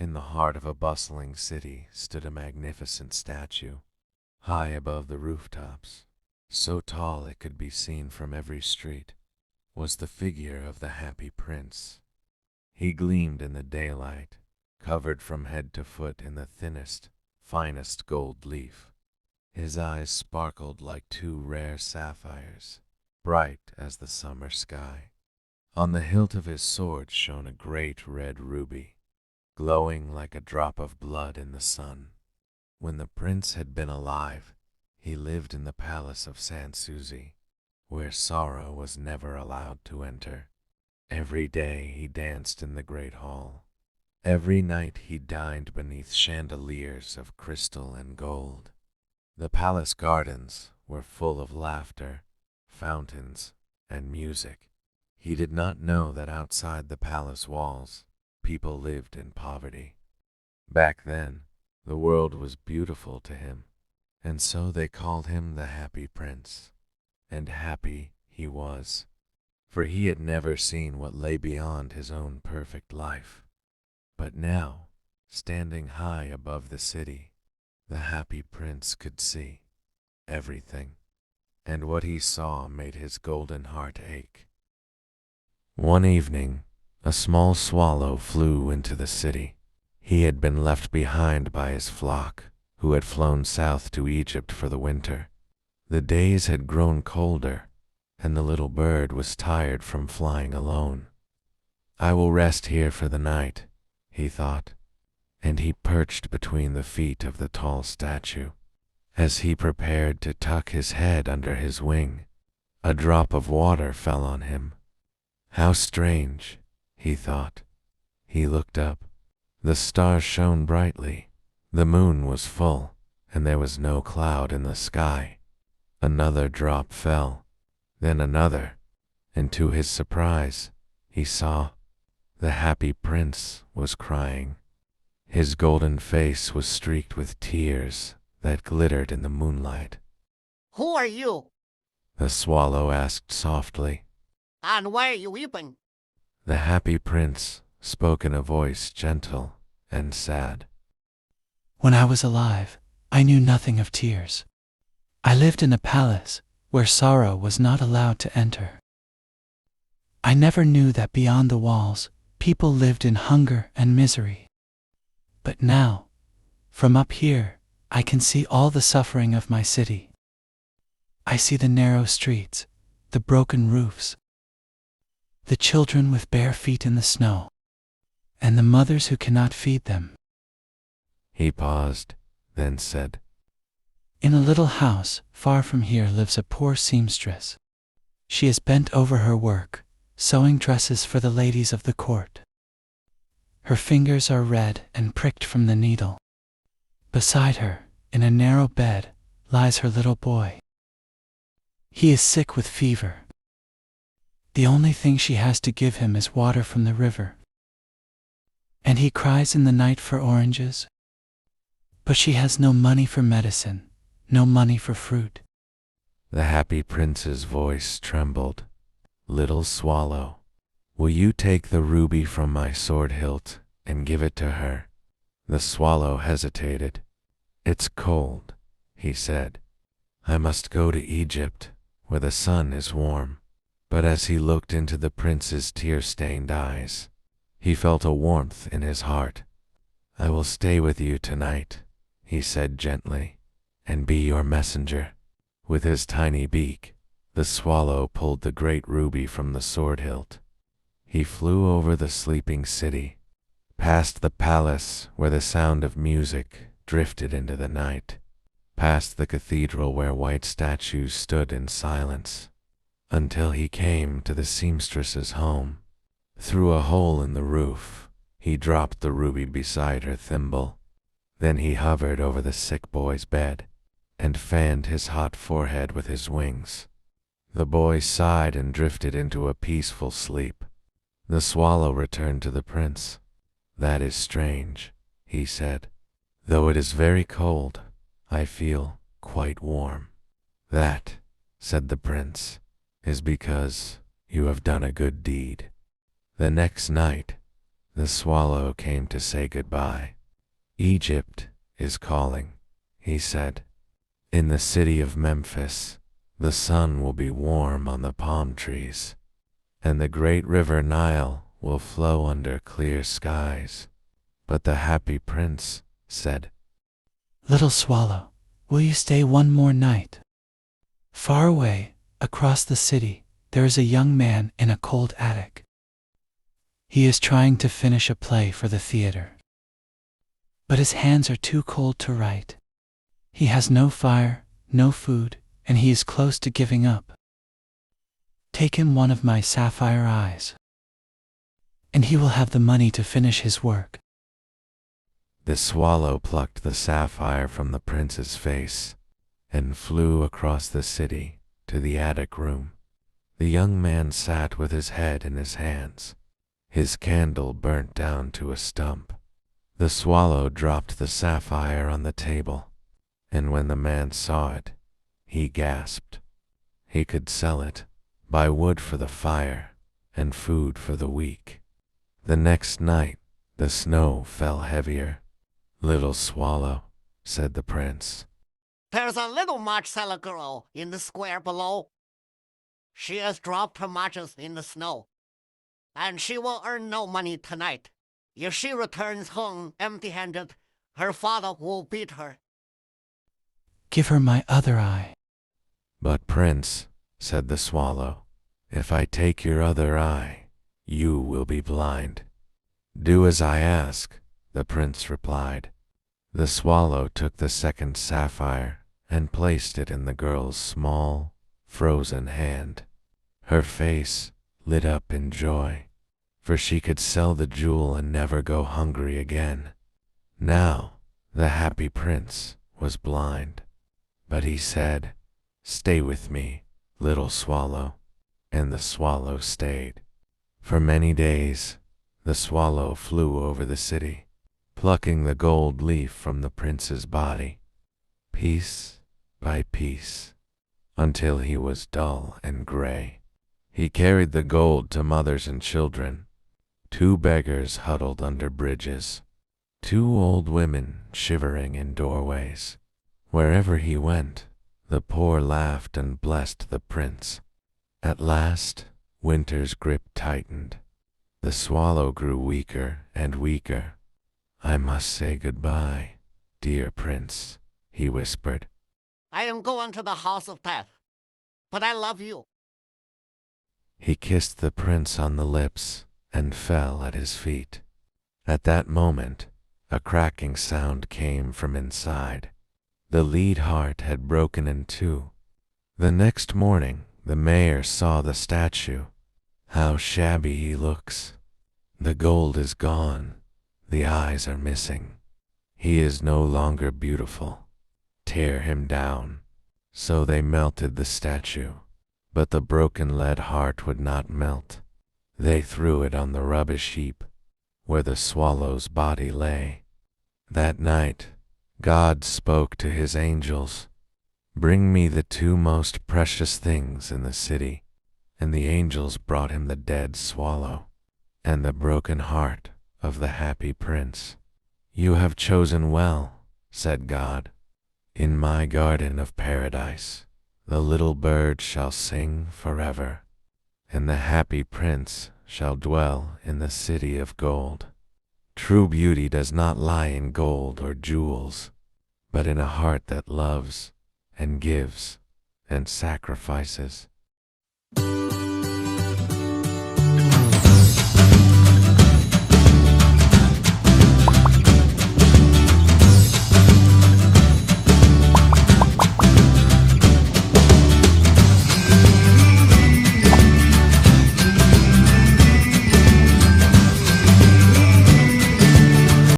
In the heart of a bustling city stood a magnificent statue, high above the rooftops. So tall it could be seen from every street was the figure of the Happy Prince. He gleamed in the daylight, covered from head to foot in the thinnest, finest gold leaf. His eyes sparkled like two rare sapphires, bright as the summer sky. On the hilt of his sword shone a great red ruby, glowing like a drop of blood in the sun. When the prince had been alive, he lived in the palace of Sans Souci, where sorrow was never allowed to enter. Every day he danced in the great hall. Every night he dined beneath chandeliers of crystal and gold. The palace gardens were full of laughter, fountains, and music. He did not know that outside the palace walls, people lived in poverty. Back then, the world was beautiful to him, and so they called him the Happy Prince. And happy he was, for he had never seen what lay beyond his own perfect life. But now, standing high above the city, the Happy Prince could see everything, and what he saw made his golden heart ache. One evening, a small swallow flew into the city. He had been left behind by his flock, who had flown south to Egypt for the winter. The days had grown colder, and the little bird was tired from flying alone. "I will rest here for the night," he thought, and he perched between the feet of the tall statue. As he prepared to tuck his head under his wing, a drop of water fell on him. How strange, he thought. He looked up. The stars shone brightly. The moon was full, and there was no cloud in the sky. Another drop fell, then another, and to his surprise, he saw the Happy Prince was crying. His golden face was streaked with tears that glittered in the moonlight. "Who are you? The swallow asked softly. And why are you weeping?" The Happy Prince spoke in a voice gentle and sad. "When I was alive, I knew nothing of tears. I lived in a palace where sorrow was not allowed to enter. I never knew that beyond the walls, people lived in hunger and misery. But now, from up here, I can see all the suffering of my city. I see the narrow streets, the broken roofs, the children with bare feet in the snow, and the mothers who cannot feed them." He paused, then said, "In a little house far from here lives a poor seamstress. She is bent over her work, sewing dresses for the ladies of the court. Her fingers are red and pricked from the needle. Beside her, in a narrow bed, lies her little boy. He is sick with fever. The only thing she has to give him is water from the river. And he cries in the night for oranges. But she has no money for medicine, no money for fruit." The Happy Prince's voice trembled. "Little swallow, will you take the ruby from my sword hilt and give it to her?" The swallow hesitated. "It's cold," he said. "I must go to Egypt, where the sun is warm." But as he looked into the prince's tear-stained eyes, he felt a warmth in his heart. "I will stay with you tonight," he said gently, "and be your messenger." With his tiny beak, the swallow pulled the great ruby from the sword hilt. He flew over the sleeping city, past the palace where the sound of music drifted into the night, past the cathedral where white statues stood in silence, until he came to the seamstress's home. Through a hole in the roof, he dropped the ruby beside her thimble. Then he hovered over the sick boy's bed and fanned his hot forehead with his wings. The boy sighed and drifted into a peaceful sleep. The swallow returned to the prince. "That is strange," he said. "Though it is very cold, I feel quite warm." "That," said the prince, "is because you have done a good deed." The next night, The swallow came to say goodbye. Egypt is calling, he said. In the city of Memphis, the sun will be warm on the palm trees, and the great river Nile will flow under clear skies. But the happy prince said, Little swallow, will you stay one more night? Far away, across the city, there is a young man in a cold attic. He is trying to finish a play for the theater, but his hands are too cold to write. He has no fire, no food, and he is close to giving up. Take him one of my sapphire eyes, and he will have the money to finish his work. The swallow plucked the sapphire from the prince's face and flew across the city to the attic room. The young man sat with his head in his hands. His candle burnt down to a stump. The swallow dropped the sapphire on the table, and when the man saw it, he gasped. He could sell it, buy wood for the fire, and food for the weak. The next night, the snow fell heavier. Little swallow, said the prince, There's a little Marcella girl in the square below. She has dropped her matches in the snow, and she will earn no money tonight. If she returns home empty-handed, her father will beat her. Give her my other eye. But prince, said the swallow, if I take your other eye, you will be blind. Do as I ask, the prince replied. The swallow took the second sapphire and placed it in the girl's small, frozen hand. Her face lit up in joy, for she could sell the jewel and never go hungry again. Now the happy prince was blind, but he said, Stay with me, little swallow. And the swallow stayed. For many days, the swallow flew over the city, plucking the gold leaf from the prince's body, piece by piece, until he was dull and gray. He carried the gold to mothers and children, 2 beggars huddled under bridges, 2 old women shivering in doorways. Wherever he went, the poor laughed and blessed the prince. At last, winter's grip tightened. The swallow grew weaker and weaker. I must say goodbye, dear prince, he whispered. I am going to the house of death, but I love you. He kissed the prince on the lips and fell at his feet. At that moment, a cracking sound came from inside. The lead heart had broken in 2. The next morning, the mayor saw the statue. How shabby he looks. The gold is gone. The eyes are missing. He is no longer beautiful. Tear him down. So they melted the statue, but the broken lead heart would not melt. They threw it on the rubbish heap, where the swallow's body lay. That night, God spoke to his angels, Bring me the 2 most precious things in the city. And the angels brought him the dead swallow and the broken heart of the happy prince. You have chosen well, said God. In my garden of paradise, the little bird shall sing forever, and the happy prince shall dwell in the city of gold. True beauty does not lie in gold or jewels, but in a heart that loves and gives and sacrifices.